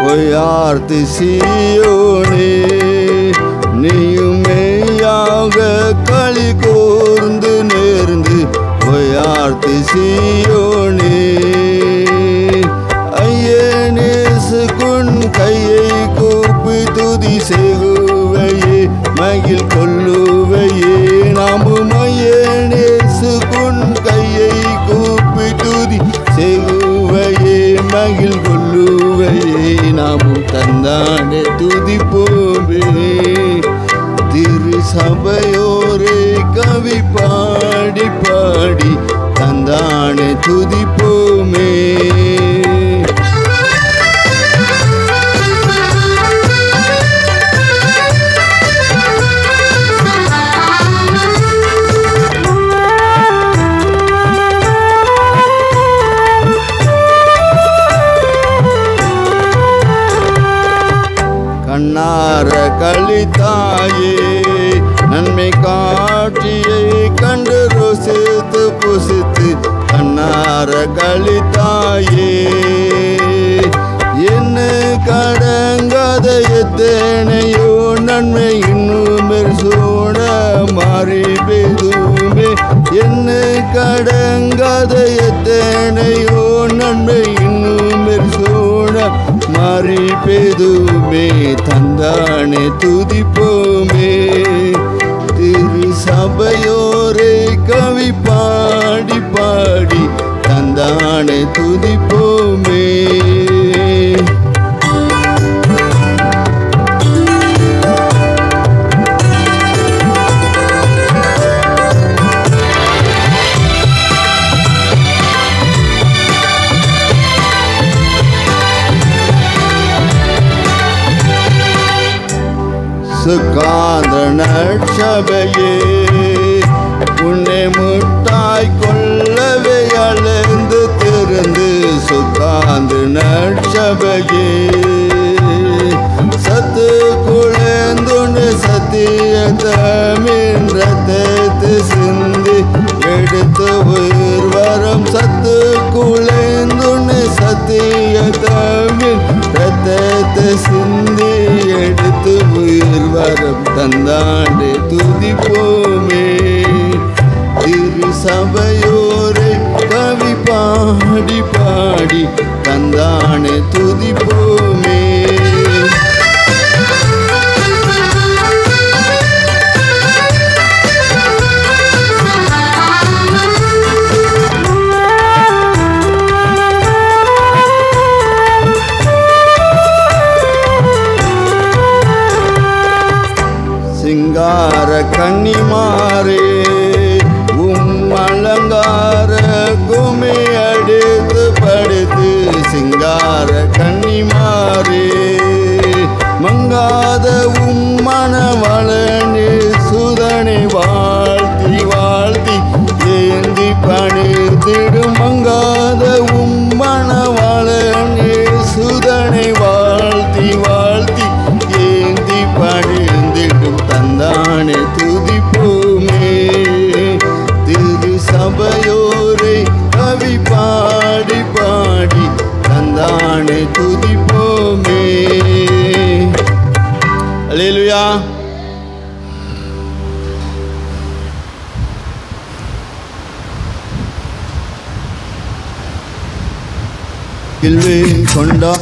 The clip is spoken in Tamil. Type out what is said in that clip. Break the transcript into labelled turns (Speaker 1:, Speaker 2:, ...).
Speaker 1: பொய்யார்த்து சீயோனே நீயும் மெய்யாக களி கூர்ந்து நேர்ந்து பொய்யார்த்து சீயோனே ஐயனேசு குன் கையை கூப்பி துதி செய்குவையே மகிழ் கொள்ளுவையே நாமும் ஐயனேசு குன் கையை கூப்பி துதி செய்குவையே மகிழ் கொள்ளுவையே நாமும் தந்தானே துதிப்போமே திரு சபையோரே கவி பாடி பாடி தந்தானே துதிப்போமே கண்ணார களித்தாயே நன்மை காட்சியை கண்டு ருசித்து புசித்து கண்ணார களித்தாயே என்ன கடங்காத எத்தனையோ நன்மை இன்னும் சூட மாறி பெதுமே என்ன கடங்காத எத்தனையோ நன்மை இன்னும் சூட மாறி பெதுமே தந்தானே துதிப்போமே திரு சபையோரே கவி பாடி பாடி தந்தானே துதிப்போமே சுகாந்த நட்சபையே உன்னை முட்டாய் கொள்ளவே அழைந்து திருந்து சுகாந்த நட்சபையே சத்து குழந்துண்டு சத்தியத்தமின் ரத்தத்து சிந்தி எடுத்து உயிர் வரம் சத்து குழந்துண்டு சத்தியத்தமின் ரத்தத்து சிந்தி எடுத்து உயிர் வரம் தந்தாண்டே துதிப்போமே திரு சபையோரே கவி பாடி பாடி தந்தானே துதிப்போமே சிங்கார கன்னிமாரே அலங்கார குமி அடித்து படுத்து சிங்கார கன்னிமாரே மங்காத மணவளனே சுதனை வாழ்த்தி வாழ்த்தி ஏந்தி பணித்திடும் மங்காத மணவளனே சுதனை வாழ்த்தி வாழ்த்தி ஏந்தி பணிந்திடும் தந்தானே துதிப்போமே திரு சபையோரே கவி பாடி பாடி தந்தானே துதிப்போமே அல்லேலூயா கில்வே கொண்டா